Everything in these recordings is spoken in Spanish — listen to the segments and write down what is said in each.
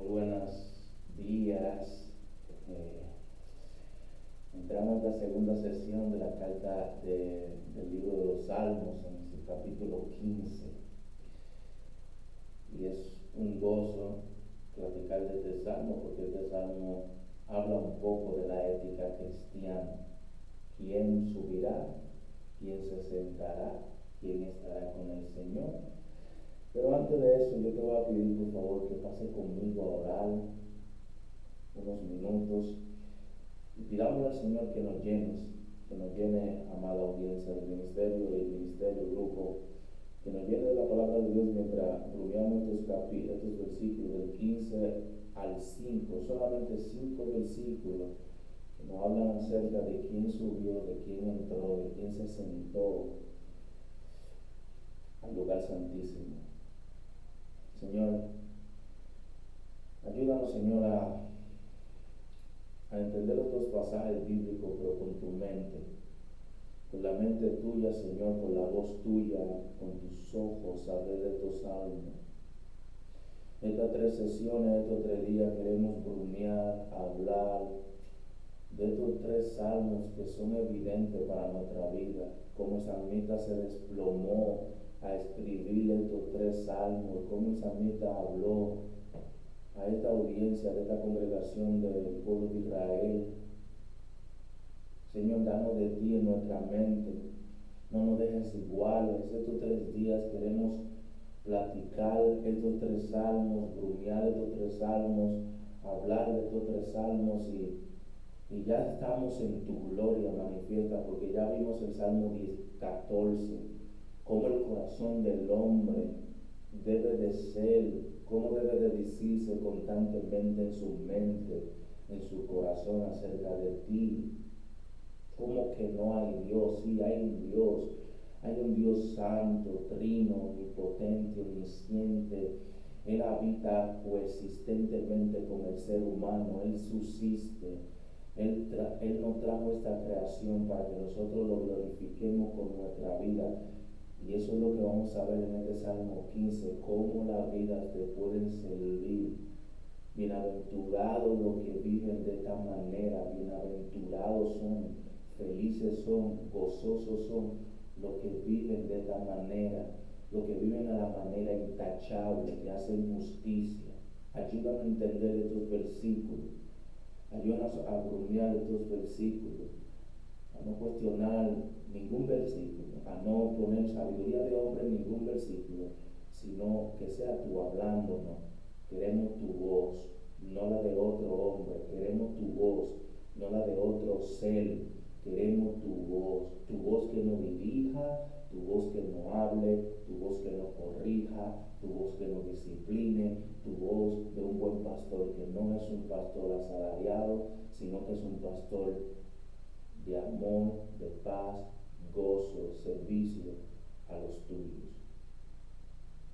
Muy buenos días. Entramos en la segunda sesión de la carta del libro de los Salmos, en su capítulo 15. Y es un gozo platicar de este salmo, porque este salmo habla un poco de la ética cristiana. ¿Quién subirá? ¿Quién se sentará? ¿Quién estará con el Señor? Pero antes de eso, yo te voy a pedir por favor que pase conmigo a orar unos minutos y pidamos al Señor que nos llene, amada audiencia del ministerio y el ministerio, el grupo, que nos llene de la palabra de Dios mientras rumiamos estos versículos del 15 al 5, solamente 5 versículos que nos hablan acerca de quién subió, de quién entró, de quién se sentó al lugar santísimo. Señor, ayúdanos, Señor, a entender estos pasajes bíblicos, pero con tu mente, con la mente tuya, Señor, con la voz tuya, con tus ojos, saber de tus salmos. Estas 3 sesiones, estos 3 días, queremos brumear, hablar de estos 3 salmos que son evidentes para nuestra vida. Como el salmista se desplomó a escribir estos 3 salmos, como el salmista habló a esta audiencia, de esta congregación del pueblo de Israel. Señor, danos de ti en nuestra mente, no nos dejes iguales. Estos 3 días queremos platicar estos 3 salmos, brumear estos 3 salmos, hablar de estos 3 salmos y ya estamos en tu gloria manifiesta, porque ya vimos el Salmo 14, cómo el corazón del hombre debe de ser, cómo debe de decirse constantemente en su mente, en su corazón acerca de ti. Como que no hay Dios. Sí, hay un Dios. Hay un Dios santo, trino, omnipotente, omnisciente. Él habita coexistentemente con el ser humano. Él subsiste. Él nos trajo esta creación para que nosotros lo glorifiquemos con nuestra vida. Y eso es lo que vamos a ver en este Salmo 15, cómo las vidas te pueden servir. Bienaventurados los que viven de esta manera, bienaventurados son, felices son, gozosos son los que viven de esta manera, los que viven a la manera intachable, que hacen justicia. Ayúdanos a entender estos versículos, ayúdanos a brumear estos versículos, a no cuestionar ningún versículo, a no poner sabiduría de hombre en ningún versículo, sino que sea tú hablándonos. Queremos tu voz, no la de otro hombre. Queremos tu voz, no la de otro ser. Queremos tu voz que nos dirija, tu voz que nos hable, tu voz que nos corrija, tu voz que nos discipline, tu voz de un buen pastor que no es un pastor asalariado, sino que es un pastor de amor, de paz, gozo, servicio a los tuyos.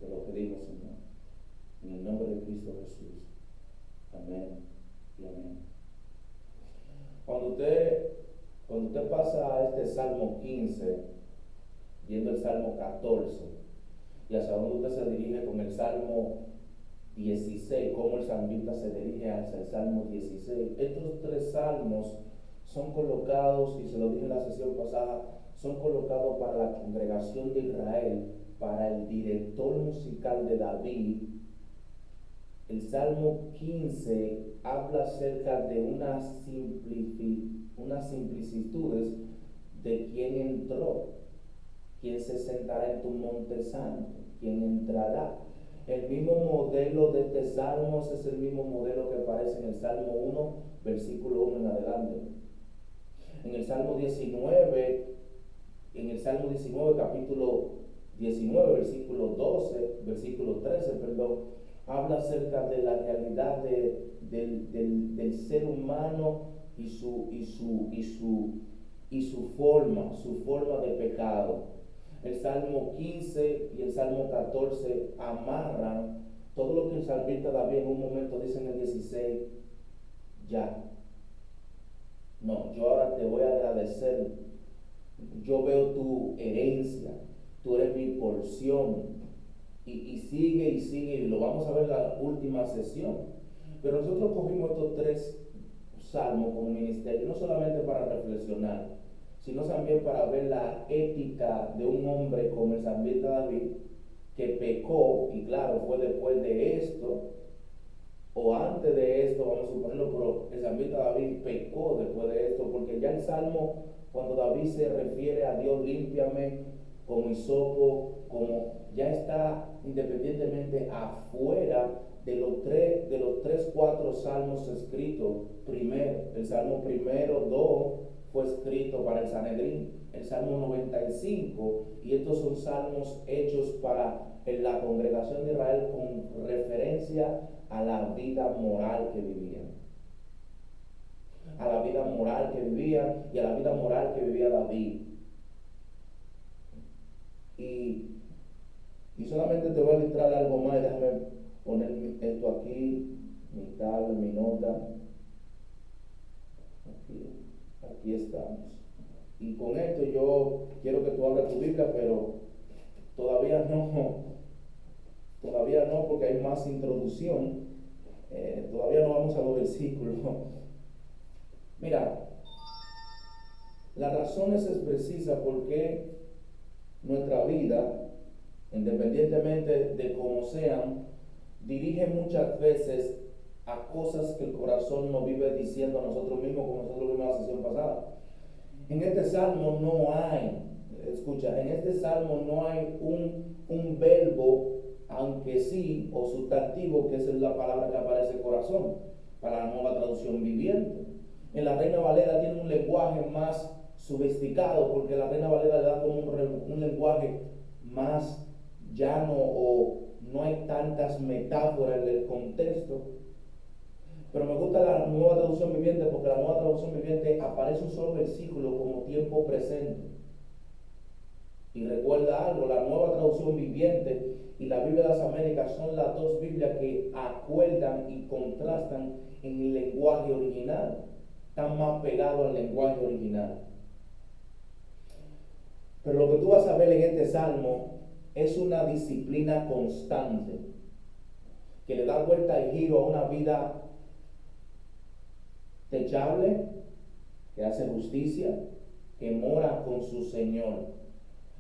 Te lo pedimos, Señor, en el nombre de Cristo Jesús. Amén y amén. Cuando usted pasa a este Salmo 15, viendo el Salmo 14, y hacia dónde usted se dirige con el Salmo 16, cómo el salmista se dirige hacia el Salmo 16, estos 3 salmos son colocados, y se lo dije en la sesión pasada, son colocados para la congregación de Israel, para el director musical de David. El Salmo 15 habla acerca de unas simplicitudes de quién entró, quién se sentará en tu monte santo, quién entrará. El mismo modelo de este Salmo es el mismo modelo que aparece en el Salmo 1, versículo 1 en adelante. En el Salmo 19, capítulo 19, versículo 13, habla acerca de la realidad del ser humano y su forma de pecado. El Salmo 15 y el Salmo 14 amarran todo lo que el salmista David en un momento dice en el 16, ya. No, yo ahora te voy a agradecer. Yo veo tu herencia, tú eres mi porción. Y sigue, y lo vamos a ver en la última sesión. Pero nosotros cogimos estos tres salmos como ministerio, no solamente para reflexionar, sino también para ver la ética de un hombre como el salmista David, que pecó, y claro, fue después de esto, o antes de esto, vamos a suponerlo, pero el salmista David pecó después de esto, porque ya el salmo, cuando David se refiere a Dios, límpiame como hisopo, como ya está independientemente afuera de los tres, cuatro salmos escritos. Primero, el salmo primero, dos, fue escrito para el Sanedrín, el salmo 95, y estos son salmos hechos para la congregación de Israel con referencia a la vida moral que vivían, a la vida moral que vivían y a la vida moral que vivía David. Y, y solamente te voy a ilustrar algo más, déjame poner esto aquí, mi tabla, mi nota, aquí estamos. Y con esto yo quiero que tú abras tu Biblia, pero todavía no, porque hay más introducción. Todavía no vamos a los versículos. Mira, la razón es precisa porque nuestra vida, independientemente de cómo sean, dirige muchas veces a cosas que el corazón nos vive diciendo a nosotros mismos, como nosotros vimos en la sesión pasada. En este salmo no hay, escucha, en este salmo no hay un verbo, aunque sí, o sustantivo, que es la palabra que aparece corazón, para la Nueva Traducción Viviente. En la Reina Valera tiene un lenguaje más sofisticado, porque la Reina Valera le da como un lenguaje más llano, o no hay tantas metáforas en el contexto. Pero me gusta la Nueva Traducción Viviente, porque la Nueva Traducción Viviente aparece un solo versículo como tiempo presente. Y recuerda algo, la Nueva Traducción Viviente y la Biblia de las Américas son las dos Biblias que acuerdan y contrastan en el lenguaje original, están más pegados al lenguaje original. Pero lo que tú vas a ver en este salmo es una disciplina constante que le da vuelta y giro a una vida techable, que hace justicia, que mora con su Señor.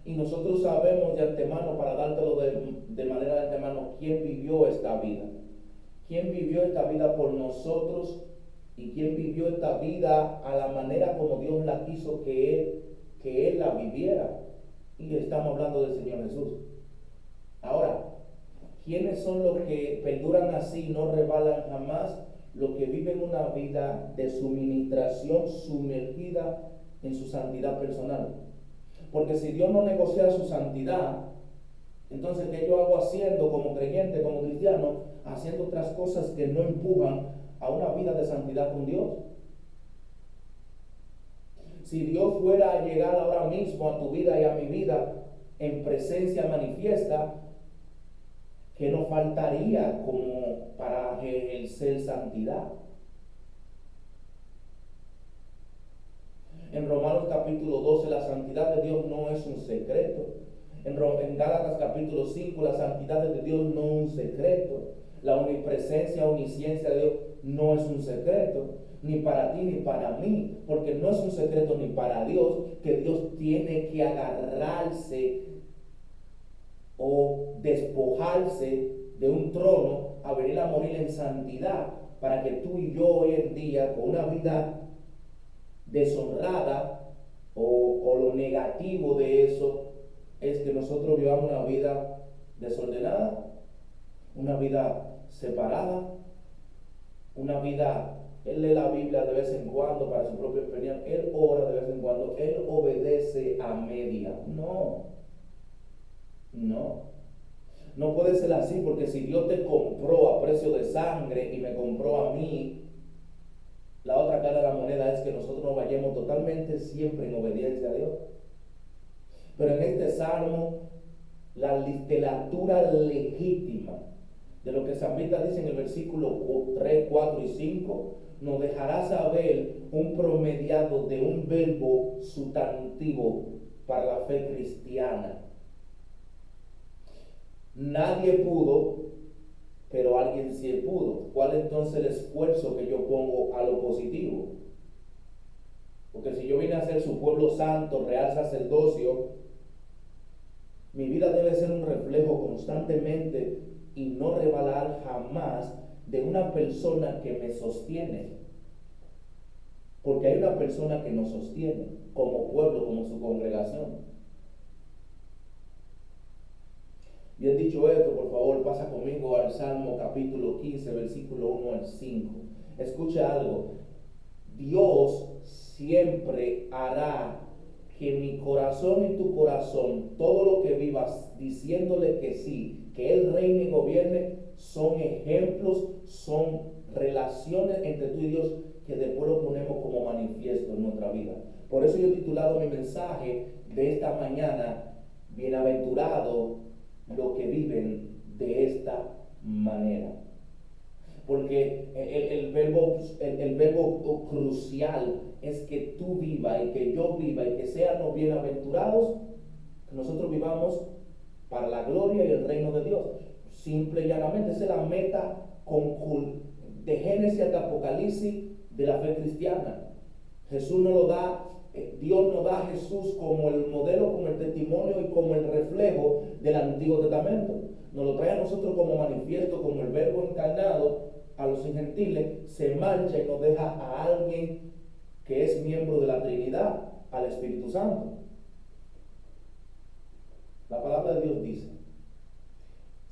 Y nosotros sabemos de antemano, para dártelo de manera de antemano, quién vivió esta vida. Quién vivió esta vida por nosotros y quién vivió esta vida a la manera como Dios la quiso que Él la viviera. Y estamos hablando del Señor Jesús. Ahora, ¿quiénes son los que perduran así, no rebalan jamás? Los que viven una vida de suministración sumergida en su santidad personal. Porque si Dios no negocia su santidad, entonces ¿qué yo hago haciendo como creyente, como cristiano? Haciendo otras cosas que no empujan a una vida de santidad con Dios. Si Dios fuera a llegar ahora mismo a tu vida y a mi vida en presencia manifiesta, ¿qué nos faltaría como para ejercer santidad? En Romanos capítulo 12, la santidad de Dios no es un secreto. En Gálatas capítulo 5, la santidad de Dios no es un secreto. La omnipresencia, omnisciencia de Dios no es un secreto, ni para ti ni para mí, porque no es un secreto ni para Dios que Dios tiene que agarrarse o despojarse de un trono a venir a morir en santidad, para que tú y yo hoy en día, con una vida deshonrada, o lo negativo de eso es que nosotros vivamos una vida desordenada, una vida separada, una vida, él lee la Biblia de vez en cuando para su propia opinión, él ora de vez en cuando, él obedece a media. No puede ser así, porque si Dios te compró a precio de sangre y me compró a mí, la otra cara de la moneda es que nosotros nos vayamos totalmente siempre en obediencia a Dios. Pero en este salmo, la literatura legítima de lo que el salmista dice en el versículo 3, 4 y 5, nos dejará saber un promediado de un verbo sustantivo para la fe cristiana. Nadie pudo, pero alguien sí pudo. ¿cuál es entonces el esfuerzo que yo pongo a lo positivo? Porque si yo vine a ser su pueblo santo, real sacerdocio, mi vida debe ser un reflejo constantemente y no rebalar jamás de una persona que me sostiene. Porque hay una persona que nos sostiene como pueblo, como su congregación. Bien dicho esto, por favor, pasa conmigo al Salmo capítulo 15, versículo 1 al 5. Escucha algo. Dios siempre hará que mi corazón y tu corazón, todo lo que vivas diciéndole que sí, que Él reine y gobierne, son ejemplos, son relaciones entre tú y Dios que después lo ponemos como manifiesto en nuestra vida. Por eso yo he titulado mi mensaje de esta mañana, Bienaventurado los que viven de esta manera. Porque el verbo crucial es que tú vivas y que yo viva y que seamos bienaventurados, que nosotros vivamos para la gloria y el reino de Dios. Simple y llanamente, esa es la meta de Génesis hasta Apocalipsis de la fe cristiana. Jesús nos lo da, Dios nos da a Jesús como el modelo, como el testimonio y como el reflejo del Antiguo Testamento. Nos lo trae a nosotros como manifiesto, como el verbo encarnado a los gentiles, se marcha y nos deja a alguien que es miembro de la Trinidad, al Espíritu Santo. La palabra de Dios dice: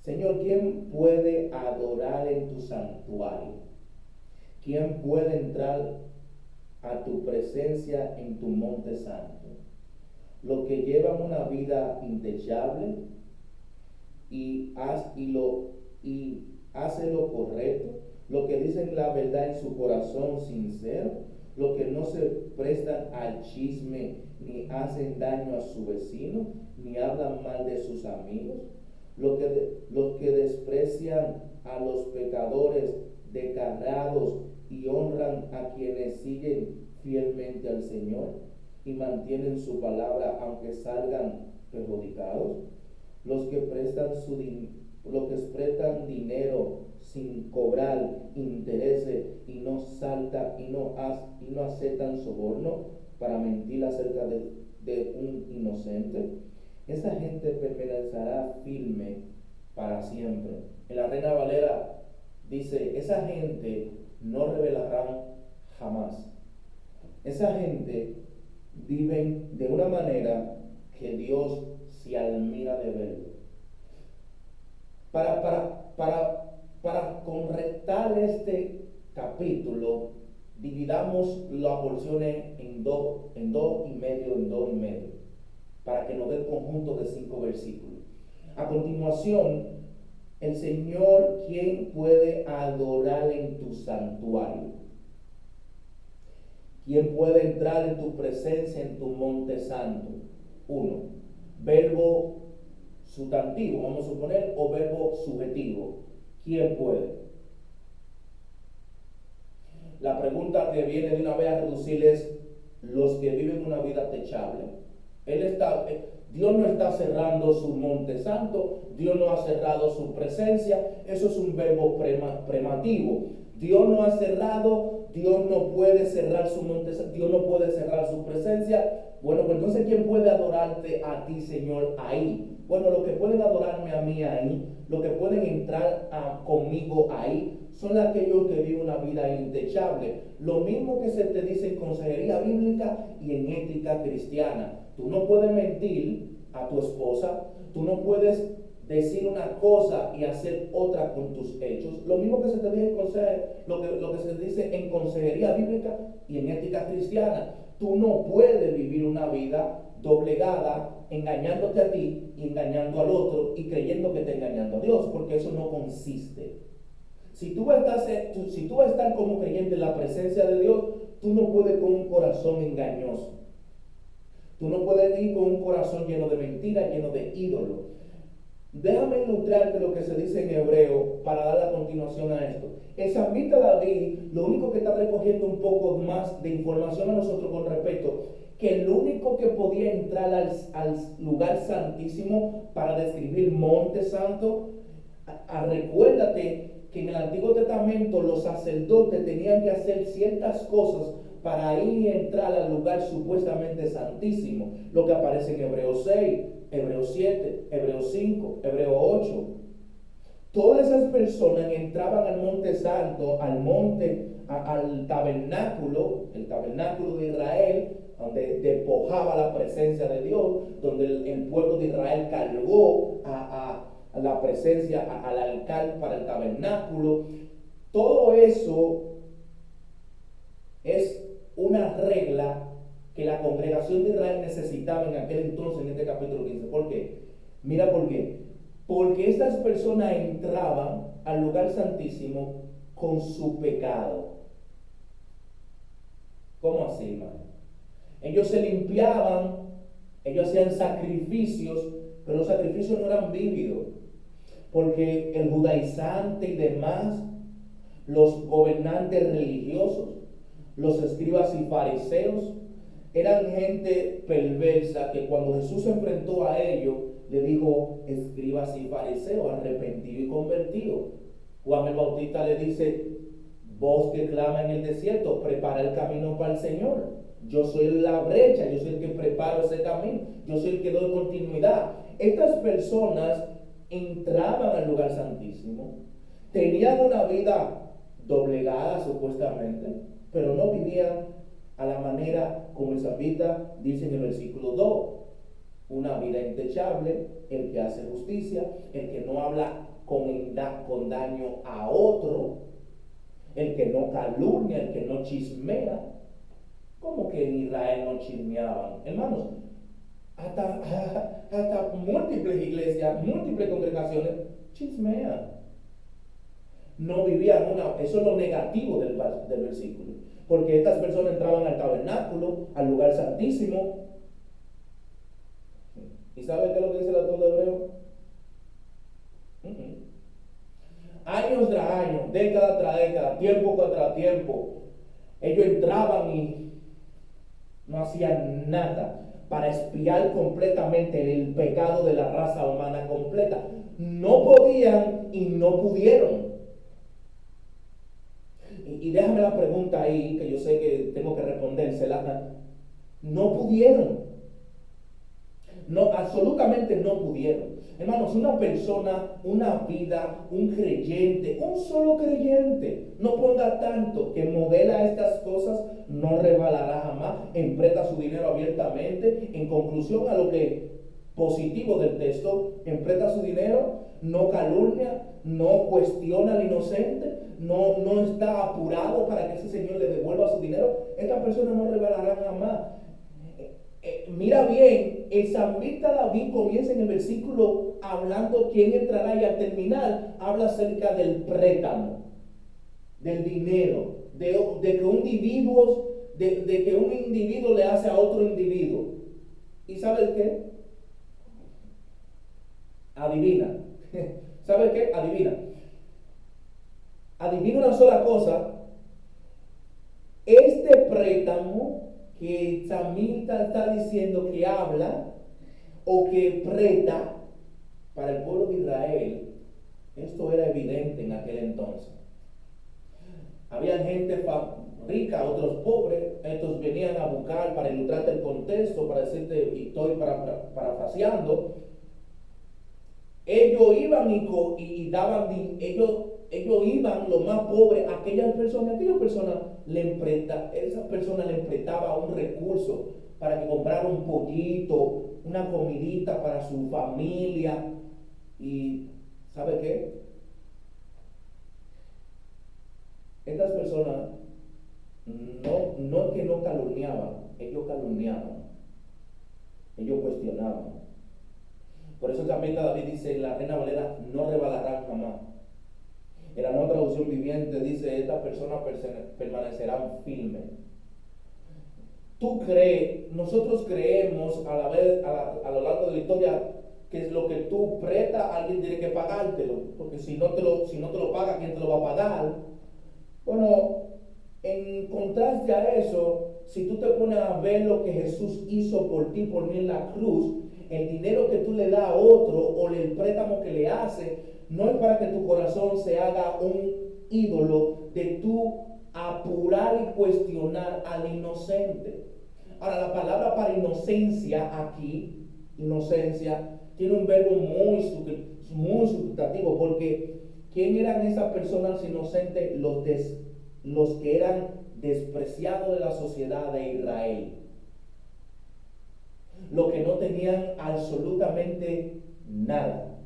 Señor, ¿quién puede adorar en tu santuario? ¿Quién puede entrar a tu presencia en tu monte santo? Los que llevan una vida intachable y hace lo correcto, los que dicen la verdad en su corazón sincero, los que no se prestan al chisme ni hacen daño a su vecino, ni hablan mal de sus amigos, los que desprecian a los pecadores descarriados y honran a quienes siguen fielmente al Señor y mantienen su palabra aunque salgan perjudicados, los que prestan dinero sin cobrar intereses y no aceptan soborno para mentir acerca de un inocente, esa gente permanecerá firme para siempre. En la Reina Valera dice: esa gente no revelarán jamás. Esa gente vive de una manera que Dios se admira de verlo. Para correctar este capítulo, dividamos las porciones en dos y medio, para que nos dé el conjunto de 5 versículos. A continuación, el Señor, ¿quién puede adorar en tu santuario? ¿Quién puede entrar en tu presencia en tu monte santo? 1. Verbo sustantivo, vamos a suponer, o verbo subjetivo. ¿Quién puede? La pregunta que viene de una vez a reducir es: los que viven una vida techable. Dios no está cerrando su monte santo, Dios no ha cerrado su presencia. Eso es un verbo premativo. Dios no ha cerrado, Dios no puede cerrar su monte santo, Dios no puede cerrar su presencia. Bueno, pues entonces, ¿quién puede adorarte a ti, Señor, ahí? Bueno, los que pueden adorarme a mí ahí, los que pueden entrar conmigo ahí, son aquellos que viven una vida intachable. Lo mismo que se te dice en consejería bíblica y en ética cristiana. Tú no puedes mentir a tu esposa, tú no puedes decir una cosa y hacer otra con tus hechos. Lo mismo que se te dice lo que se dice en consejería bíblica y en ética cristiana. Tú no puedes vivir una vida doblegada, engañándote a ti y engañando al otro y creyendo que te engañando a Dios, porque eso no consiste. Si tú vas a estar como creyente en la presencia de Dios, tú no puedes con un corazón engañoso. Tú no puedes ir con un corazón lleno de mentiras, lleno de ídolos. Déjame ilustrarte lo que se dice en Hebreo para dar la continuación a esto. El salmista David, lo único que está recogiendo un poco más de información a nosotros con respecto, que el único que podía entrar al lugar santísimo para describir monte santo, recuérdate que en el Antiguo Testamento los sacerdotes tenían que hacer ciertas cosas para ir y entrar al lugar supuestamente santísimo, lo que aparece en Hebreos 6, Hebreos 7, Hebreos 5, Hebreos 8. Todas esas personas entraban al monte santo, al tabernáculo, el tabernáculo de Israel, donde despojaba la presencia de Dios, donde el pueblo de Israel cargó a la presencia, al altar para el tabernáculo. Todo eso es una regla que la congregación de Israel necesitaba en aquel entonces, en este capítulo 15. ¿Por qué? Mira por qué. Porque estas personas entraban al lugar santísimo con su pecado. ¿Cómo así, hermano? Ellos se limpiaban, ellos hacían sacrificios, pero los sacrificios no eran vívidos, porque el judaizante y demás, los gobernantes religiosos, los escribas y fariseos, eran gente perversa que cuando Jesús se enfrentó a ellos, le dijo: escribas y fariseos, arrepentido y convertido. Juan el Bautista le dice: voz que clama en el desierto, prepara el camino para el Señor. Yo soy la brecha, yo soy el que preparo ese camino, yo soy el que doy continuidad. Estas personas entraban al lugar santísimo, tenían una vida doblegada supuestamente, pero no vivían a la manera como el salmista dice en el versículo 2. Una vida intachable, el que hace justicia, el que no habla con daño a otro, el que no calumnia, el que no chismea. ¿Cómo que en Israel no chismeaban? Hermanos, hasta múltiples iglesias, múltiples congregaciones chismean. No vivían eso es lo negativo del versículo. Porque estas personas entraban al tabernáculo, al lugar santísimo. ¿Y sabe qué es lo que dice el autor de Hebreos? Años tras años, década tras década, tiempo tras tiempo, ellos entraban y no hacían nada para expiar completamente el pecado de la raza humana completa. No podían y no pudieron. Y déjame la pregunta ahí, que yo sé que tengo que respondérsela. No pudieron. No, absolutamente no pudieron. Hermanos, una persona, una vida, un creyente, un solo creyente, no ponga tanto que modela estas cosas, no rebalará jamás, empresta su dinero abiertamente. En conclusión a lo que positivo del texto, empresta su dinero, no calumnia, no cuestiona al inocente, no está apurado para que ese señor le devuelva su dinero. Esta persona no rebalará jamás. Mira bien, el salmista David comienza en el versículo hablando quién entrará, y al terminar habla acerca del préstamo, del dinero, de que un individuo le hace a otro individuo. ¿Y sabes qué? Adivina. ¿Sabes qué? Adivina. Adivina una sola cosa. Este préstamo que Samita está diciendo que habla o que presta para el pueblo de Israel, esto era evidente en aquel entonces. Había gente rica, otros pobres. Estos venían a buscar, para ilustrarte el contexto, para decirte, y estoy parafraseando. Ellos iban y daban, ellos iban, los más pobres, aquellas personas esa persona le prestaba un recurso para que comprara un pollito, una comidita para su familia. Y ¿sabe qué? Estas personas no es que no calumniaban, ellos calumniaban, ellos cuestionaban. Por eso también David dice en la Reina Valera: no rebalarán jamás. En la Nueva Traducción Viviente dice: estas personas permanecerán firmes. Nosotros creemos a lo largo de la historia que es lo que tú prestas, alguien tiene que pagártelo, porque si no te lo paga, ¿quién te lo va a pagar? Bueno, en contraste a eso, si tú te pones a ver lo que Jesús hizo por ti, por mí en la cruz, el dinero que tú le das a otro o el préstamo que le hace, no es para que tu corazón se haga un ídolo de tú apurar y cuestionar al inocente. Ahora, la palabra para inocencia aquí, inocencia, tiene un verbo muy subjetivo, porque ¿quién eran esas personas inocentes? Los que eran despreciados de la sociedad de Israel, los que no tenían absolutamente nada,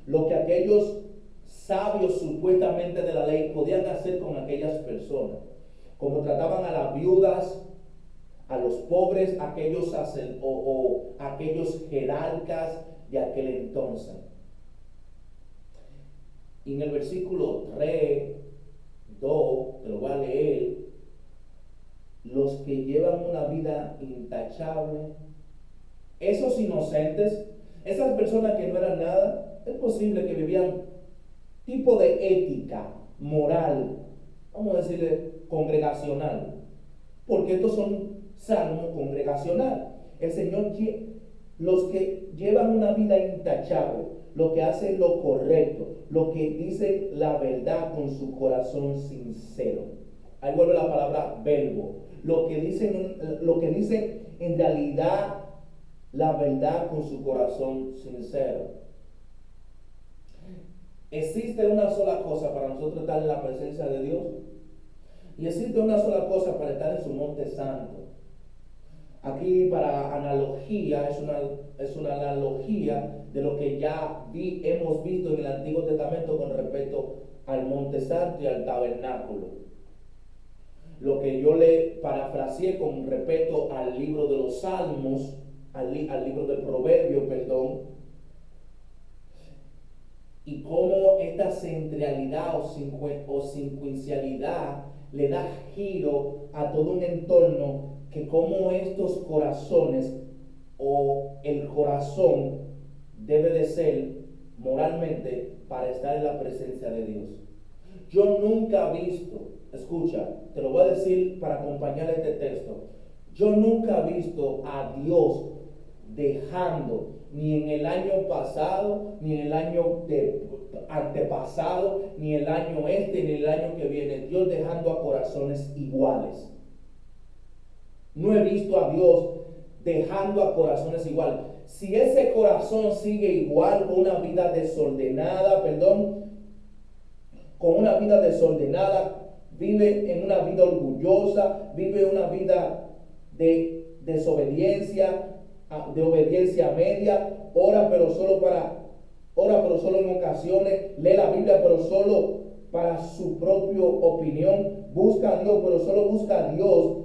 lo que aquellos sabios supuestamente de la ley podían hacer con aquellas personas, como trataban a las viudas, a los pobres, aquellos jerarcas de aquel entonces. Y en el versículo 3, 2, te lo voy a leer: los que llevan una vida intachable, esos inocentes, esas personas que no eran nada, es posible que vivían tipo de ética, moral, vamos a decirle congregacional, porque estos son salmos congregacional. El Señor, los que llevan una vida intachable, los que hacen lo correcto, los que dicen la verdad con su corazón sincero. Ahí vuelve la palabra verbo. Lo que dicen en realidad la verdad con su corazón sincero. Existe una sola cosa para nosotros estar en la presencia de Dios, y existe una sola cosa para estar en su monte santo. Aquí, para analogía, es una analogía de lo que ya hemos visto en el Antiguo Testamento con respecto al monte santo y al tabernáculo. Lo que yo le parafraseé con respecto al libro de los Salmos, al libro del Proverbio, perdón, y cómo esta centralidad o secuencialidad le da giro a todo un entorno, que como estos corazones o el corazón debe de ser moralmente para estar en la presencia de Dios. Yo nunca he visto, escucha, te lo voy a decir para acompañar este texto, yo nunca he visto a Dios dejando, ni en el año pasado, ni en el año antepasado, ni el año ni el año que viene, Dios dejando a corazones iguales. No he visto a Dios dejando a corazones iguales. Si ese corazón sigue igual, con una vida desordenada, vive en una vida orgullosa, vive una vida de desobediencia, de obediencia media, ora pero solo en ocasiones, lee la Biblia pero solo para su propia opinión, busca a Dios pero solo busca a Dios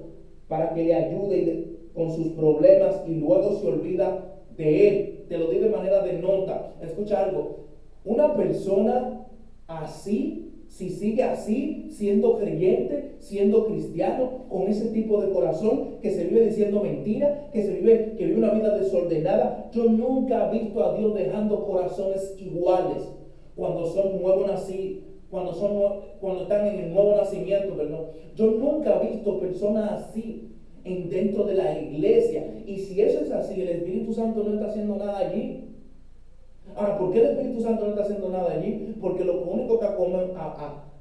para que le ayude con sus problemas y luego se olvida de Él. Te lo digo de manera de nota. Escucha algo, una persona así, si sigue así, siendo creyente, siendo cristiano, con ese tipo de corazón, que se vive diciendo mentiras, que vive una vida desordenada, yo nunca he visto a Dios dejando corazones iguales cuando son nuevos nacidos, cuando están en el nuevo nacimiento, perdón. Yo nunca he visto personas así dentro de la iglesia. Y si eso es así, el Espíritu Santo no está haciendo nada allí. Ahora, ¿por qué el Espíritu Santo no está haciendo nada allí? Porque lo único que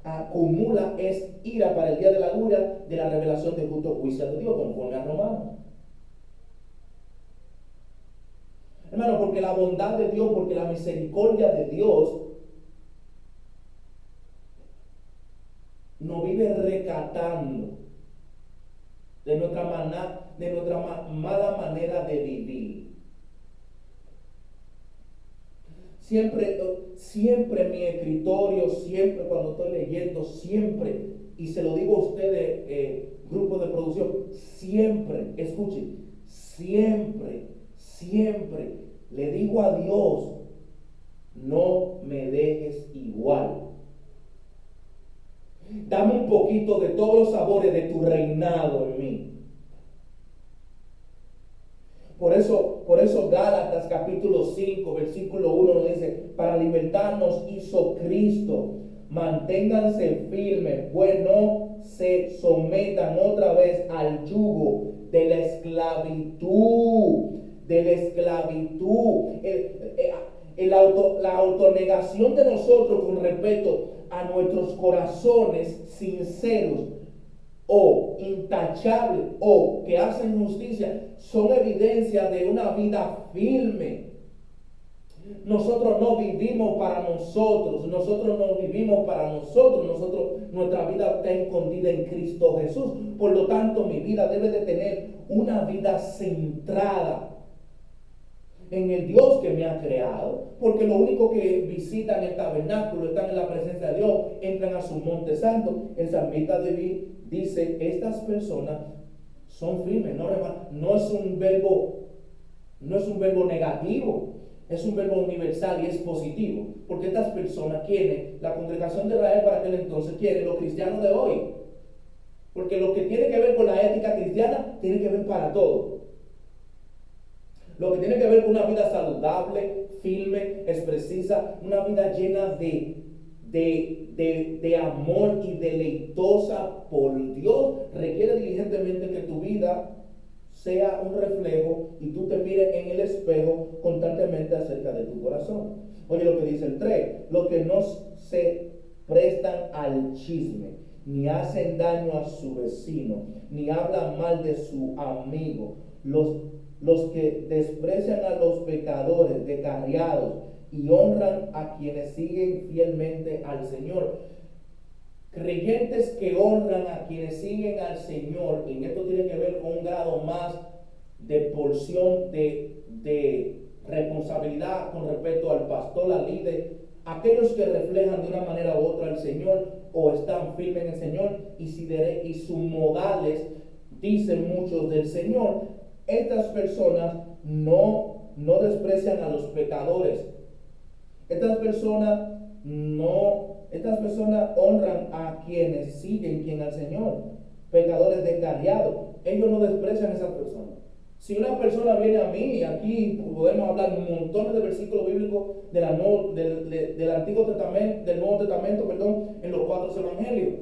acumula es ira para el día de la ira de la revelación del justo juicio de Dios, conforme a Romanos. Hermano, porque la bondad de Dios, porque la misericordia de Dios nos vive rescatando de nuestra mala manera de vivir. Siempre en mi escritorio, siempre cuando estoy leyendo, siempre, y se lo digo a ustedes, grupo de producción, siempre, escuchen, siempre le digo a Dios: no me dejes igual. Dame un poquito de todos los sabores de tu reinado en mí. Por eso Gálatas capítulo 5, versículo 1 nos dice: para libertarnos hizo Cristo. Manténganse firmes, pues no se sometan otra vez al yugo de la esclavitud. la autonegación de nosotros con respecto a nuestros corazones sinceros o intachables o que hacen justicia son evidencia de una vida firme. Nosotros no vivimos para nosotros, nuestra vida está escondida en Cristo Jesús. Por lo tanto, mi vida debe de tener una vida centrada en el Dios que me ha creado, porque lo único que visitan el tabernáculo, están en la presencia de Dios, entran a su monte santo. El salmista David dice, estas personas son firmes, no es un verbo negativo, es un verbo universal y es positivo, porque estas personas quieren, la congregación de Israel para aquel entonces quiere los cristianos de hoy, porque lo que tiene que ver con la ética cristiana tiene que ver para todo. Lo que tiene que ver con una vida saludable, firme, expresiva, una vida llena de amor y deleitosa por Dios, requiere diligentemente que tu vida sea un reflejo y tú te mires en el espejo constantemente acerca de tu corazón. Oye lo que dice el 3, los que no se prestan al chisme, ni hacen daño a su vecino, ni hablan mal de su amigo, los que desprecian a los pecadores, descarriados, y honran a quienes siguen fielmente al Señor. Creyentes que honran a quienes siguen al Señor, y esto tiene que ver con un grado más de porción de responsabilidad con respecto al pastor, al líder, aquellos que reflejan de una manera u otra al Señor o están firmes en el Señor y sus modales dicen muchos del Señor. Estas personas no desprecian a los pecadores. Estas personas honran a quienes siguen al Señor, pecadores descarriados. Ellos no desprecian a esas personas. Si una persona viene a mí, aquí podemos hablar montones de versículos bíblicos del Antiguo Testamento, del Nuevo Testamento, en los 4 evangelios.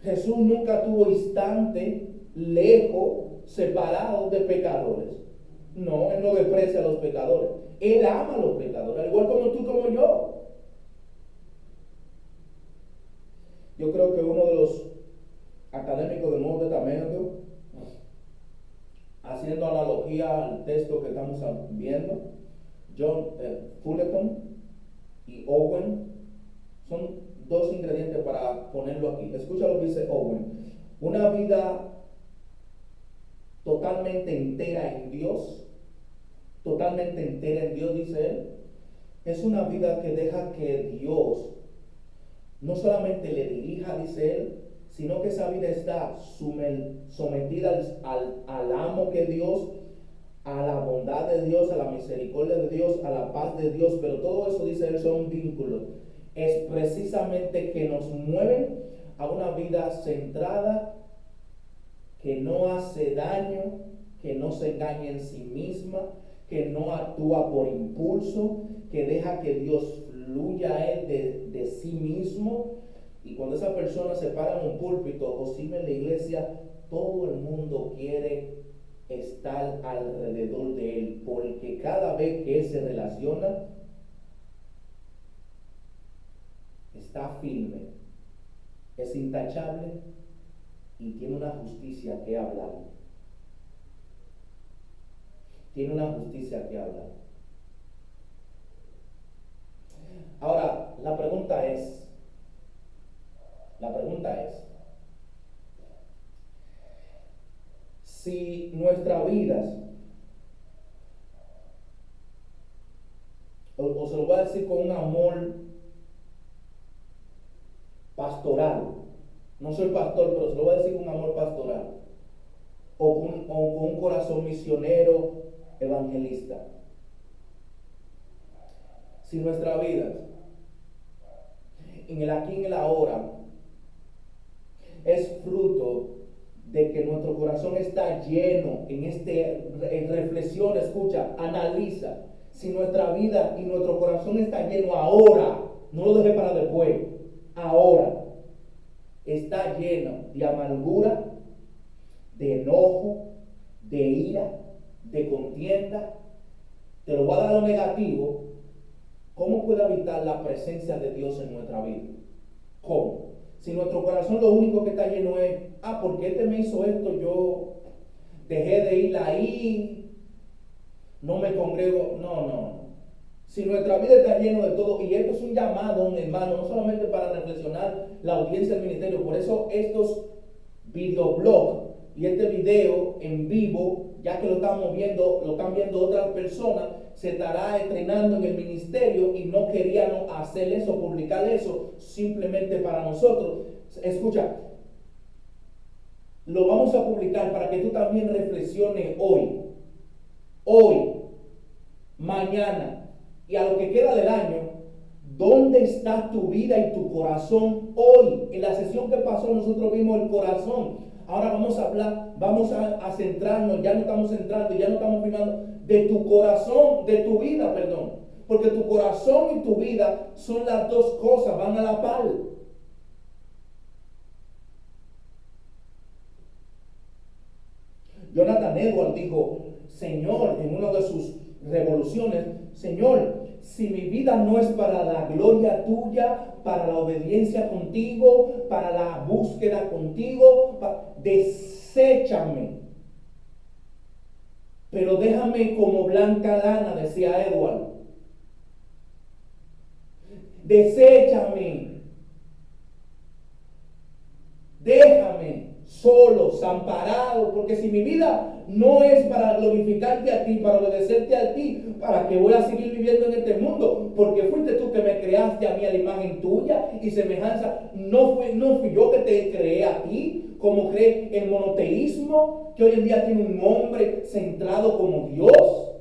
Jesús nunca tuvo instante lejos, separado de pecadores. No, Él no desprecia a los pecadores. Él ama a los pecadores, al igual como tú, como yo. Yo creo que uno de los académicos del Nuevo Testamento, haciendo analogía al texto que estamos viendo, John Fullerton y Owen, son dos ingredientes para ponerlo aquí. Escucha lo que dice Owen. Una vida totalmente entera en Dios, dice él, es una vida que deja que Dios no solamente le dirija, dice él, sino que esa vida está sometida al amo que Dios, a la bondad de Dios, a la misericordia de Dios, a la paz de Dios. Pero todo eso, dice él, son vínculos. Es precisamente que nos mueven a una vida centrada, que no hace daño, que no se engaña en sí misma, que no actúa por impulso, que deja que Dios fluya a él de sí mismo. Y cuando esa persona se para en un púlpito o sirve en la iglesia, todo el mundo quiere estar alrededor de él, porque cada vez que él se relaciona, está firme, es intachable y tiene una justicia que hablar. Ahora, la pregunta es, si nuestras vidas, o se lo voy a decir con un amor pastoral, no soy pastor, pero se lo voy a decir con un amor pastoral, o con un corazón misionero evangelista. Si nuestra vida, en el aquí y en el ahora, es fruto de que nuestro corazón está lleno en reflexión, escucha, analiza. Si nuestra vida y nuestro corazón está lleno ahora, no lo deje para después, ahora, está lleno de amargura, de enojo, de ira, de contienda, te lo voy a dar lo negativo, ¿Cómo puede habitar la presencia de Dios en nuestra vida? ¿Cómo? Si nuestro corazón lo único que está lleno es, porque este me hizo esto, yo dejé de ir ahí, no me congrego. No. Si nuestra vida está llena de todo, y esto es un llamado, hermano, no solamente para reflexionar la audiencia del ministerio, por eso estos videoblogs y este video en vivo, ya que lo estamos viendo, lo están viendo otras personas, se estará estrenando en el ministerio y no queríamos hacer eso, publicar eso, simplemente para nosotros. Escucha, lo vamos a publicar para que tú también reflexiones hoy, mañana y a lo que queda del año. ¿Dónde está tu vida y tu corazón hoy? En la sesión que pasó nosotros vimos el corazón. Ahora vamos a hablar, vamos a centrarnos, ya no estamos centrando, ya no estamos filmando, de tu corazón, de tu vida, perdón. Porque tu corazón y tu vida son las dos cosas, van a la par. Jonathan Edwards dijo, Señor, en una de sus revoluciones, Señor, si mi vida no es para la gloria tuya, para la obediencia contigo, para la búsqueda contigo, deséchame. Pero déjame como blanca lana, decía Edward. Deséchame. Déjame solo, desamparado, porque si mi vida no es para glorificarte a ti, para obedecerte a ti, ¿para qué voy a seguir viviendo en este mundo? Porque fuiste tú que me creaste a mí a la imagen tuya y semejanza. No fui yo que te creé a ti, como cree el monoteísmo, que hoy en día tiene un hombre centrado como Dios,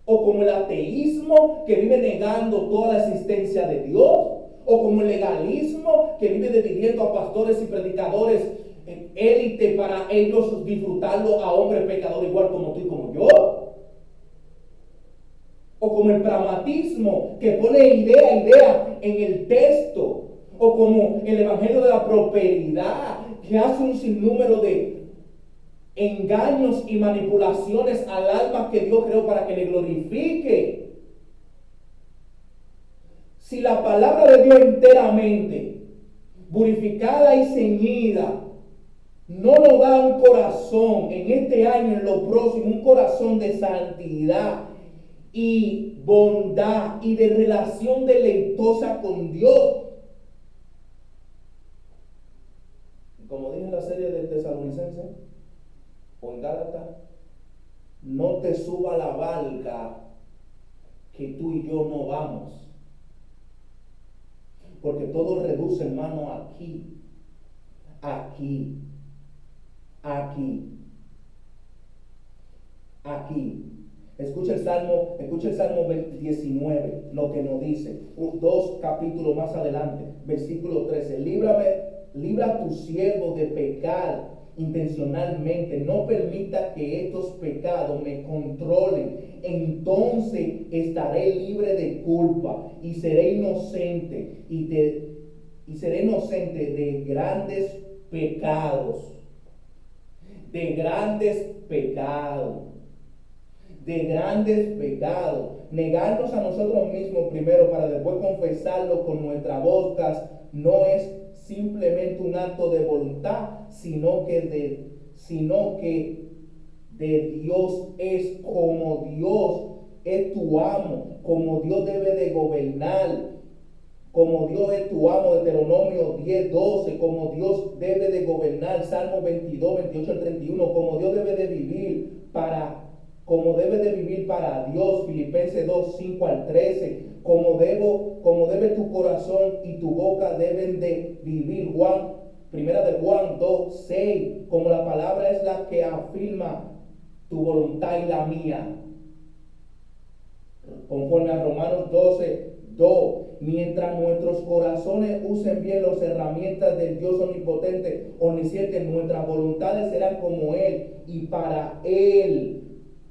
o como el ateísmo, que vive negando toda la existencia de Dios, o como el legalismo, que vive dividiendo a pastores y predicadores en élite para ellos disfrutarlo a hombres pecadores igual como tú y como yo. O como el pragmatismo, que pone idea en el texto. O como el evangelio de la prosperidad, que hace un sinnúmero de engaños y manipulaciones al alma que Dios creó para que le glorifique. Si la palabra de Dios enteramente, purificada y ceñida, no nos da un corazón en este año, en lo próximo, un corazón de santidad y bondad y de relación deleitosa con Dios. Como dije en la serie de Tesalonicenses o en Gálatas, no te suba a la barca que tú y yo no vamos. Porque todo reduce, hermano, aquí. Escucha el Salmo 19, lo que nos dice. 2 capítulos más adelante, versículo 13. Libra a tu siervo de pecar intencionalmente. No permita que estos pecados me controlen. Entonces estaré libre de culpa y seré inocente de grandes pecados. De grandes pecados. Negarnos a nosotros mismos primero para después confesarlo con nuestras bocas no es simplemente un acto de voluntad, sino que de Dios es como Dios es tu amo, como Dios debe de gobernar, como Dios es tu amo, Deuteronomio 10:12, como Dios debe de gobernar, Salmo 22, 28 al 31, como Dios debe de vivir para Dios, Filipenses 2, 5 al 13, como debe tu corazón y tu boca deben de vivir, Primera de Juan 2, 6, como la palabra es la que afirma tu voluntad y la mía. Conforme a Romanos 12, 2, mientras nuestros corazones usen bien las herramientas del Dios omnipotente, omnisciente, nuestras voluntades serán como Él y para Él.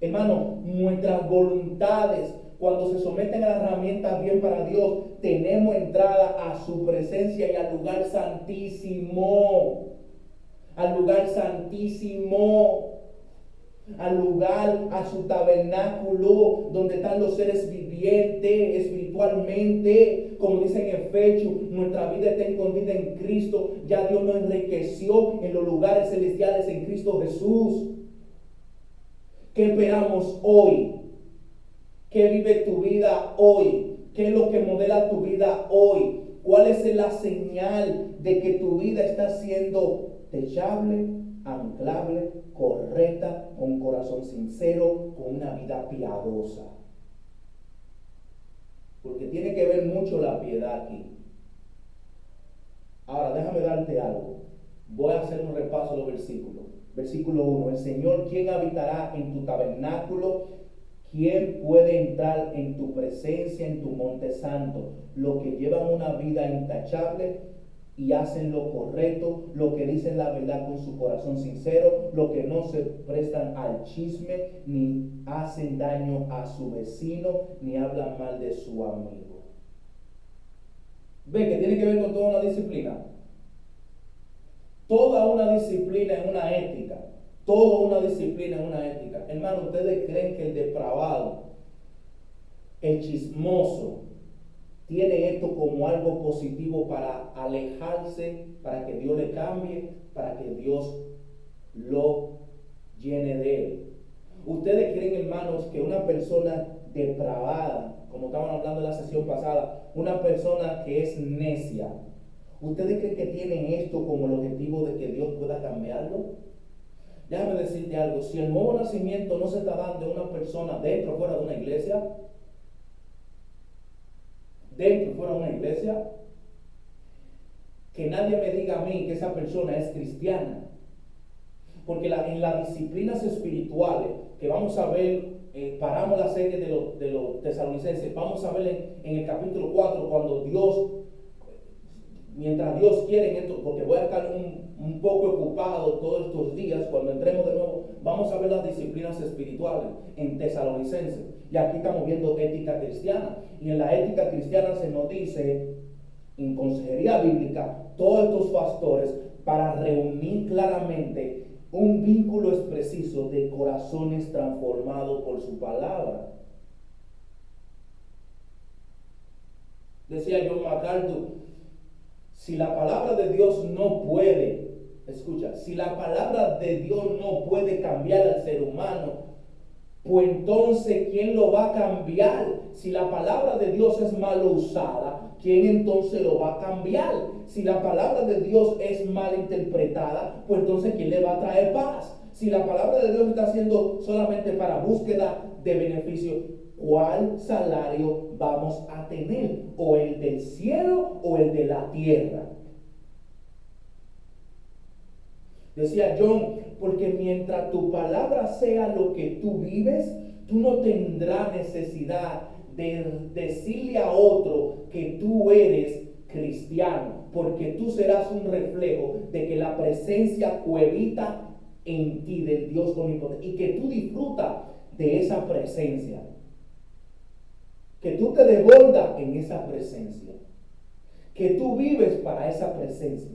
Hermano, nuestras voluntades, cuando se someten a las herramientas bien para Dios, tenemos entrada a su presencia y al lugar santísimo. Al lugar santísimo. al lugar, a su tabernáculo, donde están los seres vivientes espiritualmente. Como dice en Efesios, nuestra vida está escondida en Cristo. Ya Dios nos enriqueció en los lugares celestiales en Cristo Jesús. ¿Qué esperamos hoy? ¿Qué vive tu vida hoy? ¿Qué es lo que modela tu vida hoy? ¿Cuál es la señal de que tu vida está siendo techable, anclable, correcta, con un corazón sincero, con una vida piadosa? Porque tiene que ver mucho la piedad aquí. Ahora, déjame darte algo. Voy a hacer un repaso de los versículos. Versículo 1. El Señor, ¿quién habitará en tu tabernáculo? ¿Quién puede entrar en tu presencia, en tu monte santo? Los que llevan una vida intachable y hacen lo correcto, los que dicen la verdad con su corazón sincero, los que no se prestan al chisme, ni hacen daño a su vecino, ni hablan mal de su amigo. Ve que tiene que ver con toda una disciplina. Toda una disciplina en una ética. Toda una disciplina en una ética. Hermano, ¿ustedes creen que el depravado, el chismoso, tiene esto como algo positivo para alejarse, para que Dios le cambie, para que Dios lo llene de él? ¿Ustedes creen, hermanos, que una persona depravada, como estaban hablando en la sesión pasada, una persona que es necia, ¿ustedes creen que tiene esto como el objetivo de que Dios pueda cambiarlo? Déjame decirte algo, si el nuevo nacimiento no se está dando en una persona dentro o fuera de una iglesia, que nadie me diga a mí que esa persona es cristiana. Porque en las disciplinas espirituales, que vamos a ver, paramos la serie de los tesalonicenses, vamos a ver en el capítulo 4, cuando Dios, mientras Dios quiere en esto, porque voy a estar un poco ocupado todos estos días, cuando entremos de nuevo, vamos a ver las disciplinas espirituales en Tesalonicenses. Y aquí estamos viendo ética cristiana. Y en la ética cristiana se nos dice, en consejería bíblica, todos estos pastores, para reunir claramente un vínculo preciso de corazones transformados por su palabra. Decía John MacArthur, si la palabra de Dios no puede, escucha, si la palabra de Dios no puede cambiar al ser humano, pues entonces, ¿quién lo va a cambiar? Si la palabra de Dios es mal usada, ¿quién entonces lo va a cambiar? Si la palabra de Dios es mal interpretada, pues entonces, ¿quién le va a traer paz? Si la palabra de Dios está siendo solamente para búsqueda de beneficio, ¿cuál salario vamos a tener? ¿O el del cielo o el de la tierra? Decía John, porque mientras tu palabra sea lo que tú vives, tú no tendrás necesidad de decirle a otro que tú eres cristiano, porque tú serás un reflejo de que la presencia cohabita en ti, del Dios omnipotente, y que tú disfrutas de esa presencia, que tú te desbordas en esa presencia, que tú vives para esa presencia,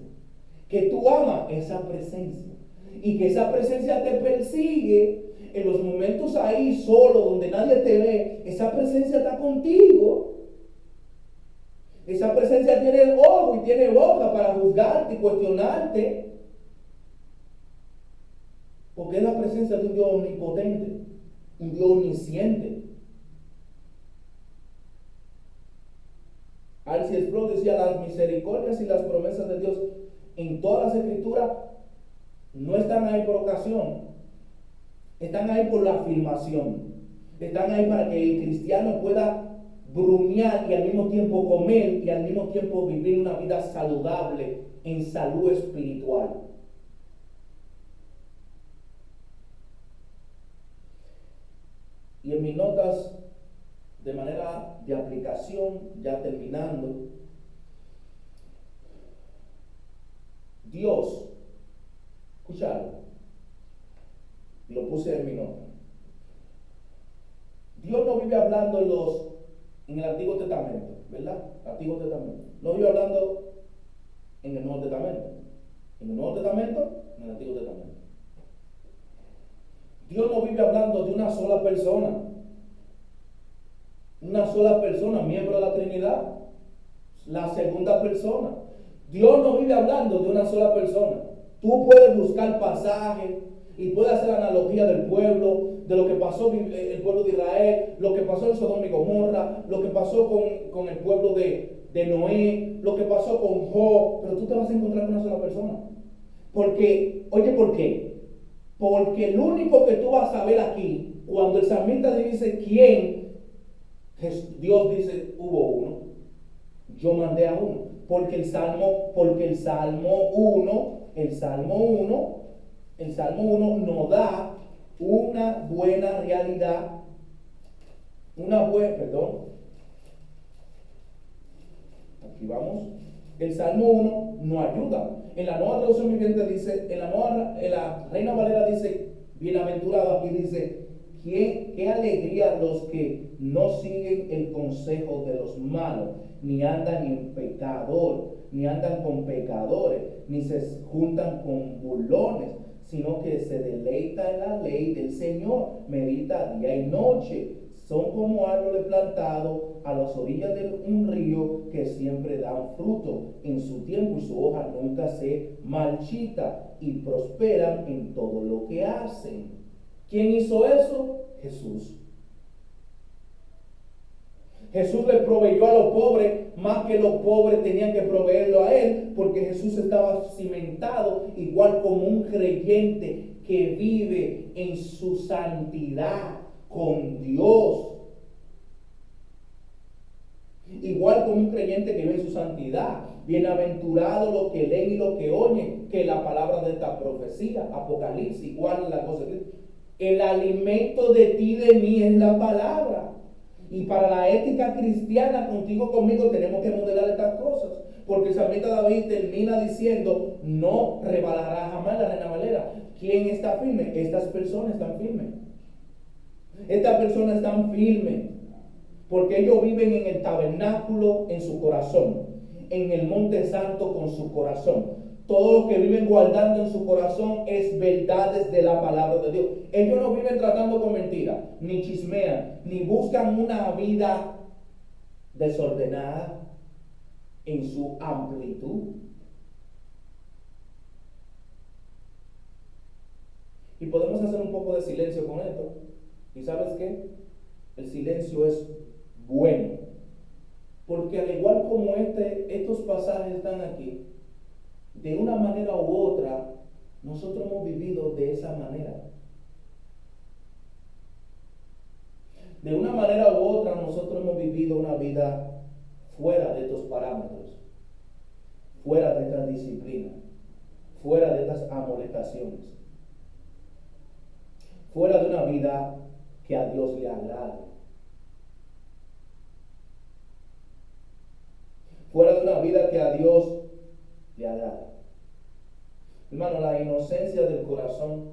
que tú amas esa presencia y que esa presencia te persigue en los momentos ahí solo donde nadie te ve. Esa presencia está contigo. Esa presencia tiene ojo y tiene boca para juzgarte y cuestionarte, porque es la presencia de un Dios omnipotente, un Dios omnisciente. R.C. Sproul decía, las misericordias y las promesas de Dios en todas las escrituras no están ahí por ocasión, están ahí por la afirmación, están ahí para que el cristiano pueda brumear y al mismo tiempo comer y al mismo tiempo vivir una vida saludable en salud espiritual. Y en mis notas, de manera de aplicación, ya terminando, Dios, escuchadlo, lo puse en mi nota. Dios no vive hablando en el Antiguo Testamento, ¿verdad? Antiguo Testamento. No vive hablando en el Nuevo Testamento. En el Nuevo Testamento, en el Antiguo Testamento. Dios no vive hablando de una sola persona. Una sola persona, miembro de la Trinidad. La segunda persona. Dios no vive hablando de una sola persona. Tú puedes buscar pasajes y puedes hacer analogía del pueblo, de lo que pasó el pueblo de Israel, lo que pasó en Sodoma y Gomorra, lo que pasó con el pueblo de Noé, lo que pasó con Job, pero tú te vas a encontrar con una sola persona. Porque, oye, ¿por qué? Porque el único que tú vas a ver aquí, cuando el salmista dice quién, Dios dice, hubo uno. Yo mandé a uno. Porque el Salmo 1 nos da una buena realidad, aquí vamos. El Salmo 1 nos ayuda. En la nueva traducción viviente dice, en la Reina Valera dice, bienaventurado, aquí dice, qué alegría los que no siguen el consejo de los malos, ni andan con pecadores, ni se juntan con burlones, sino que se deleita en la ley del Señor, medita día y noche. Son como árboles plantados a las orillas de un río que siempre dan fruto en su tiempo y su hoja nunca se marchita y prosperan en todo lo que hacen. ¿Quién hizo eso? Jesús. Jesús le proveyó a los pobres más que los pobres tenían que proveerlo a él, porque Jesús estaba cimentado igual como un creyente que vive en su santidad con Dios. Igual como un creyente que vive en su santidad. Bienaventurados los que leen y los que oyen, que la palabra de esta profecía, Apocalipsis, igual la cosa. El alimento de ti y de mí es la palabra. Y para la ética cristiana, conmigo, tenemos que modelar estas cosas. Porque el salmista David termina diciendo, no rebalará jamás la Reina Valera. ¿Quién está firme? Estas personas están firmes. Estas personas están firmes. Porque ellos viven en el tabernáculo en su corazón. En el monte santo con su corazón. Todo lo que viven guardando en su corazón es verdades de la palabra de Dios. Ellos no viven tratando con mentiras, ni chismean, ni buscan una vida desordenada en su amplitud. Y podemos hacer un poco de silencio con esto. ¿Y sabes qué? El silencio es bueno. Porque al igual como estos pasajes están aquí, de una manera u otra, nosotros hemos vivido de esa manera. De una manera u otra, nosotros hemos vivido una vida fuera de estos parámetros, fuera de estas disciplinas, fuera de estas amonestaciones, fuera de una vida que a Dios le agrade, fuera de una vida que a Dios le agrade. Hermano, la inocencia del corazón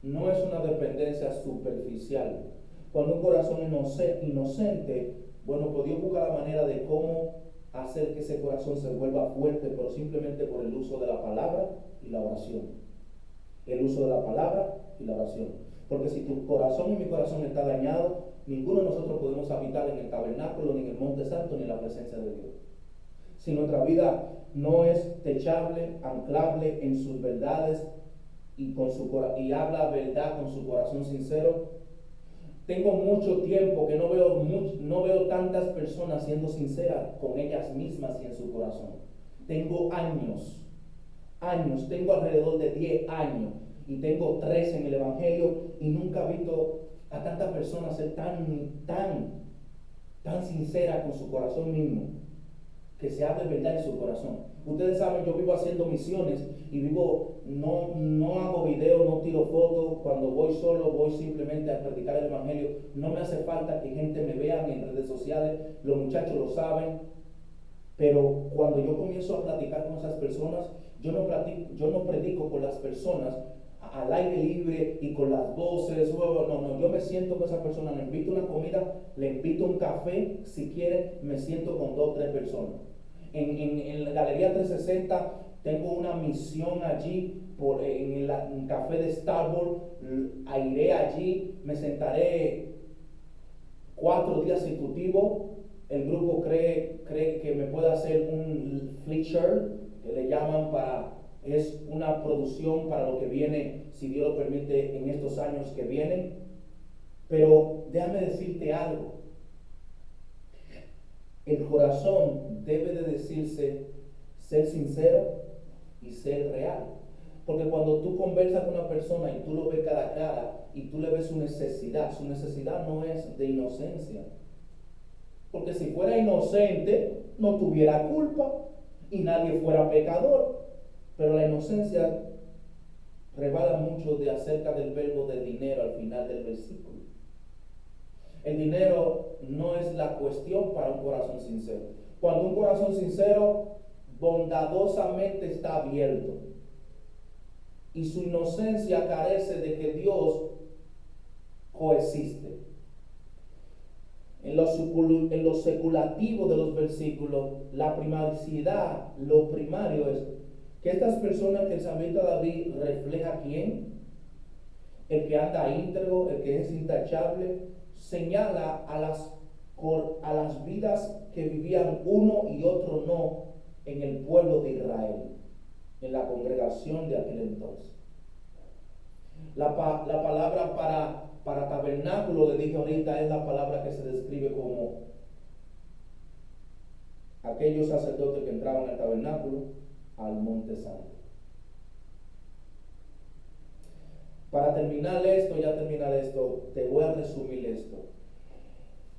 no es una dependencia superficial. Cuando un corazón inocente, bueno, pues Dios busca la manera de cómo hacer que ese corazón se vuelva fuerte, pero simplemente por el uso de la palabra y la oración. El uso de la palabra y la oración. Porque si tu corazón y mi corazón está dañado, ninguno de nosotros podemos habitar en el tabernáculo, ni en el monte santo, ni en la presencia de Dios. Si nuestra vida no es techable, anclable en sus verdades y habla verdad con su corazón sincero. Tengo mucho tiempo que no veo tantas personas siendo sinceras con ellas mismas y en su corazón. Tengo años, tengo alrededor de 10 años y tengo 3 en el Evangelio y nunca he visto a tantas personas ser tan sinceras con su corazón mismo, que se hable verdad en su corazón. Ustedes saben, yo vivo haciendo misiones y no hago videos, no tiro fotos. Cuando voy solo, voy simplemente a predicar el Evangelio. No me hace falta que gente me vea en redes sociales, los muchachos lo saben. Pero cuando yo comienzo a platicar con esas personas, yo no predico con las personas al aire libre y con las voces. No, yo me siento con esa persona, le invito una comida, le invito un café, si quiere, me siento con 2 o 3 personas. En la Galería 360 tengo una misión allí en el café de Starbucks, iré allí, me sentaré 4 días consecutivos. El grupo cree que me puede hacer un feature, que le llaman es una producción para lo que viene, si Dios lo permite, en estos años que vienen. Pero déjame decirte algo. El corazón debe de decirse ser sincero y ser real. Porque cuando tú conversas con una persona y tú lo ves cara a cara y tú le ves su necesidad no es de inocencia. Porque si fuera inocente, no tuviera culpa y nadie fuera pecador. Pero la inocencia revela mucho acerca del verbo de dinero al final del versículo. El dinero no es la cuestión para un corazón sincero. Cuando un corazón sincero bondadosamente está abierto y su inocencia carece de que Dios coexiste. En lo seculativo de los versículos, la primaricidad, lo primario es que estas personas que el salmista David refleja quién, el que anda íntegro, el que es intachable, señala a las vidas que vivían uno y otro no en el pueblo de Israel, en la congregación de aquel entonces. La palabra para tabernáculo, le dije ahorita, es la palabra que se describe como aquellos sacerdotes que entraban al tabernáculo, al monte santo. Para terminar esto, te voy a resumir esto.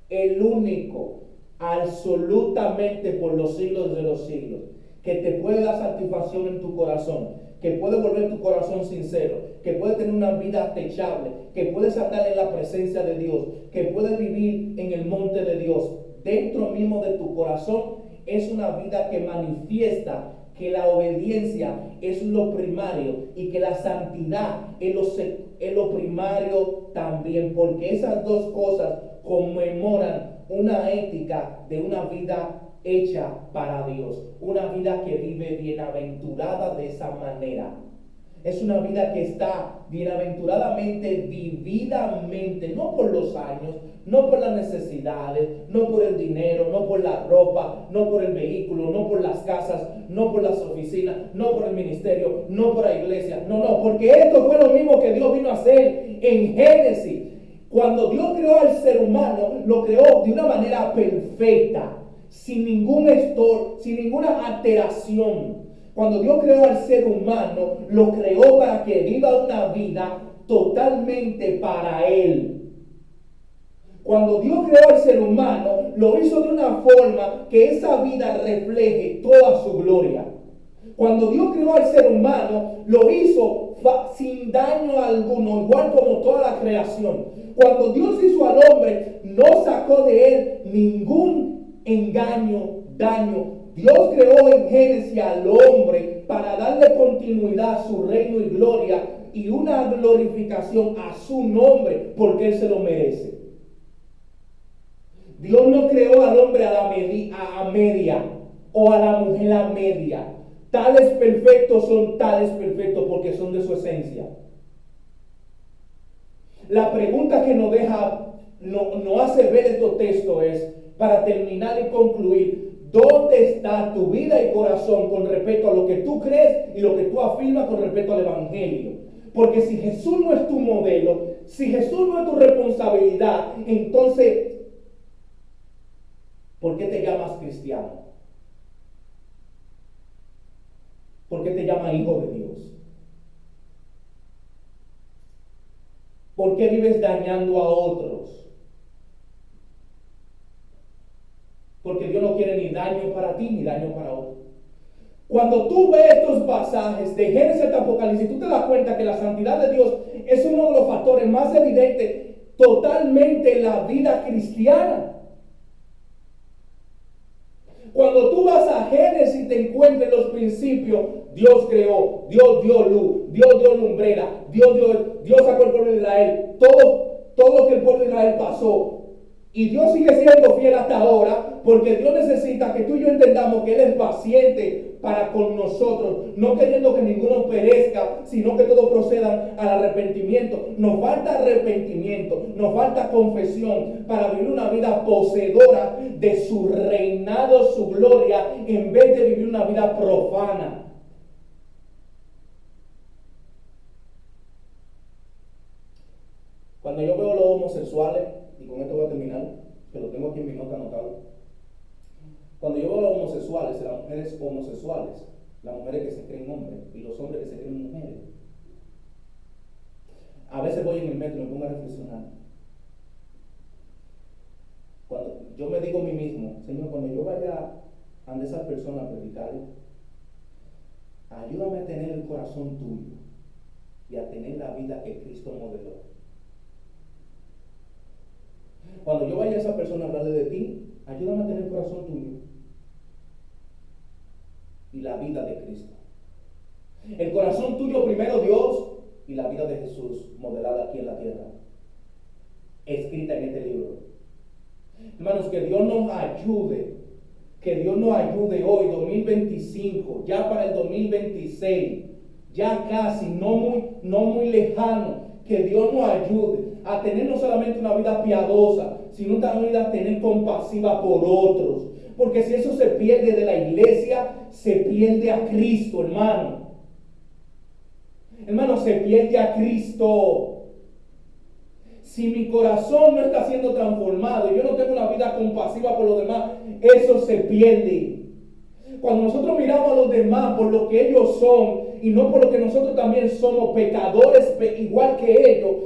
El único, absolutamente por los siglos de los siglos, que te puede dar satisfacción en tu corazón, que puede volver tu corazón sincero, que puede tener una vida techable, que puedes andar en la presencia de Dios, que puedes vivir en el monte de Dios, dentro mismo de tu corazón, es una vida que manifiesta que la obediencia es lo primario y que la santidad es lo primario también, porque esas dos cosas conmemoran una ética de una vida hecha para Dios, una vida que vive bienaventurada de esa manera. Es una vida que está bienaventuradamente vividamente, no por los años, no por las necesidades, no por el dinero, no por la ropa, no por el vehículo, no por las casas, no por las oficinas, no por el ministerio, no por la iglesia. No, porque esto fue lo mismo que Dios vino a hacer en Génesis. Cuando Dios creó al ser humano, lo creó de una manera perfecta, sin ningún sin ninguna alteración. Cuando Dios creó al ser humano, lo creó para que viva una vida totalmente para Él. Cuando Dios creó al ser humano, lo hizo de una forma que esa vida refleje toda su gloria. Cuando Dios creó al ser humano, lo hizo sin daño alguno, igual como toda la creación. Cuando Dios hizo al hombre, no sacó de él ningún engaño, daño. Dios creó en Génesis al hombre para darle continuidad a su reino y gloria y una glorificación a su nombre, porque Él se lo merece. Dios no creó al hombre a media o a la mujer a media. Tales perfectos son tales perfectos porque son de su esencia. La pregunta que nos hace ver estos textos es, para terminar y concluir, ¿dónde está tu vida y corazón con respecto a lo que tú crees y lo que tú afirmas con respecto al Evangelio? Porque si Jesús no es tu modelo, si Jesús no es tu responsabilidad, entonces, ¿por qué te llamas cristiano? ¿Por qué te llamas hijo de Dios? ¿Por qué vives dañando a otros? Porque Dios no quiere ni daño para ti ni daño para otros. Cuando tú ves estos pasajes de Génesis hasta Apocalipsis, tú te das cuenta que la santidad de Dios es uno de los factores más evidentes totalmente en la vida cristiana. Cuando tú vas a Génesis te encuentras los principios. Dios creó, Dios dio luz, Dios dio lumbrera, Dios sacó el pueblo de Israel. Todo lo que el pueblo de Israel pasó. Y Dios sigue siendo fiel hasta ahora, porque Dios necesita que tú y yo entendamos que Él es paciente para con nosotros, no queriendo que ninguno perezca, sino que todos procedan al arrepentimiento. Nos falta arrepentimiento, nos falta confesión para vivir una vida poseedora de su reinado, su gloria, en vez de vivir una vida profana. Cuando yo veo a los homosexuales, y con esto voy a terminar, que lo tengo aquí en mi nota anotado. Cuando yo veo a los homosexuales, las mujeres homosexuales, las mujeres que se creen hombres y los hombres que se creen mujeres, a veces voy en el metro y me pongo a reflexionar. Cuando yo me digo a mí mismo, Señor, cuando yo vaya ante esas personas a predicar, ayúdame a tener el corazón tuyo y a tener la vida que Cristo modeló. Cuando yo vaya a esa persona a hablarle de ti, ayúdame a tener el corazón tuyo y la vida de Cristo. El corazón tuyo primero, Dios, y la vida de Jesús modelada aquí en la tierra, escrita en este libro. Hermanos, que Dios nos ayude, hoy, 2025, ya para el 2026, ya casi, no muy lejano, que Dios nos ayude a tener no solamente una vida piadosa, sino también a tener compasiva por otros. Porque si eso se pierde de la iglesia, se pierde a Cristo, hermano. Hermano, se pierde a Cristo. Si mi corazón no está siendo transformado y yo no tengo una vida compasiva por los demás, eso se pierde. Cuando nosotros miramos a los demás por lo que ellos son y no por lo que nosotros también somos, pecadores igual que ellos,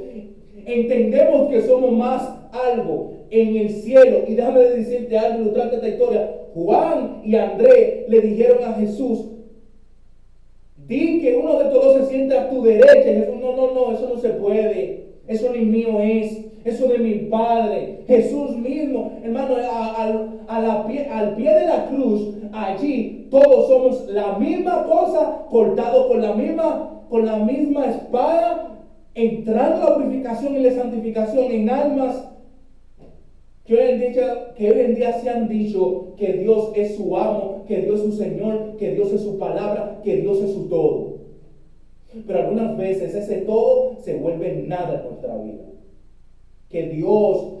entendemos que somos más algo en el cielo. Y déjame decirte algo, ilustrarte esta historia. Juan y Andrés le dijeron a Jesús: di que uno de todos se siente a tu derecha. Y Jesús: no, eso no se puede. Eso ni mío es, eso de mi Padre. Jesús mismo, hermano, al pie de la cruz, allí todos somos la misma cosa, cortados con la misma espada, entrando a la purificación y la santificación en almas que hoy en día se han dicho que Dios es su amo, que Dios es su Señor, que Dios es su palabra, que Dios es su todo. Pero algunas veces ese todo se vuelve nada en nuestra vida. Que Dios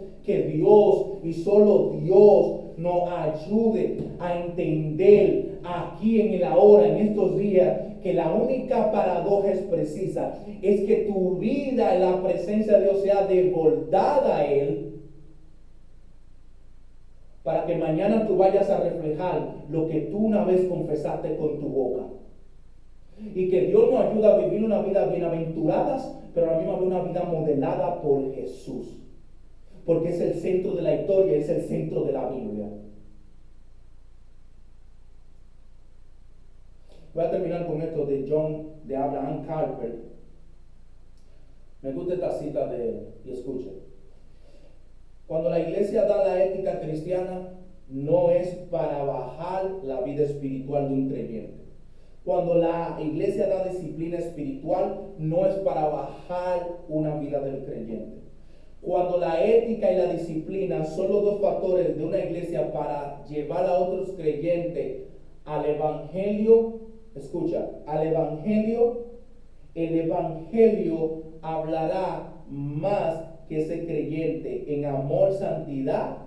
y solo Dios nos ayude a entender aquí en el ahora, en estos días, que la única paradoja es precisa, es que tu vida en la presencia de Dios sea desbordada a Él, para que mañana tú vayas a reflejar lo que tú una vez confesaste con tu boca. Y que Dios nos ayude a vivir una vida bienaventurada, pero a la misma vez una vida modelada por Jesús. Porque es el centro de la historia, es el centro de la Biblia. Voy a terminar con esto de Abraham Kuyper. Me gusta esta cita de él, y escuchen. Cuando la iglesia da la ética cristiana, no es para bajar la vida espiritual de un creyente. Cuando la iglesia da disciplina espiritual, no es para bajar una vida del creyente. Cuando la ética y la disciplina son los dos factores de una iglesia para llevar a otros creyentes al evangelio, escucha, al evangelio, el evangelio hablará más que ese creyente en amor, santidad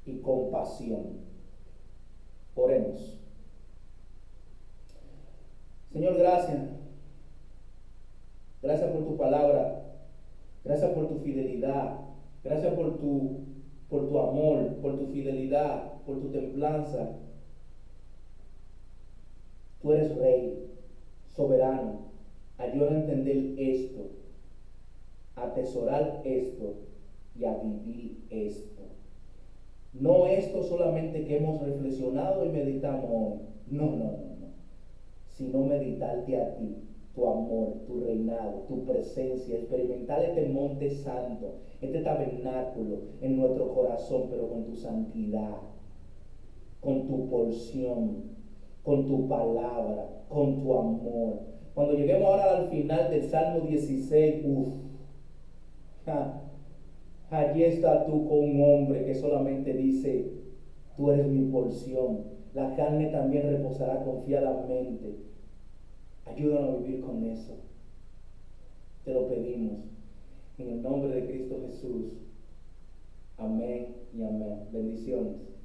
y compasión. Oremos. Señor, gracias. Gracias por tu palabra. Gracias por tu fidelidad. Gracias por tu amor, por tu fidelidad, por tu templanza. Tú eres Rey, soberano. Ayúdame a entender esto, a atesorar esto y a vivir esto. No esto solamente que hemos reflexionado y meditamos hoy. No. Sino meditarte a ti, tu amor, tu reinado, tu presencia, experimentar este monte santo, este tabernáculo en nuestro corazón, pero con tu santidad, con tu porción, con tu palabra, con tu amor. Cuando lleguemos ahora al final del Salmo 16, allí está tú con un hombre que solamente dice: Tú eres mi porción. La carne también reposará confiadamente. Ayúdanos a vivir con eso. Te lo pedimos. En el nombre de Cristo Jesús. Amén y amén. Bendiciones.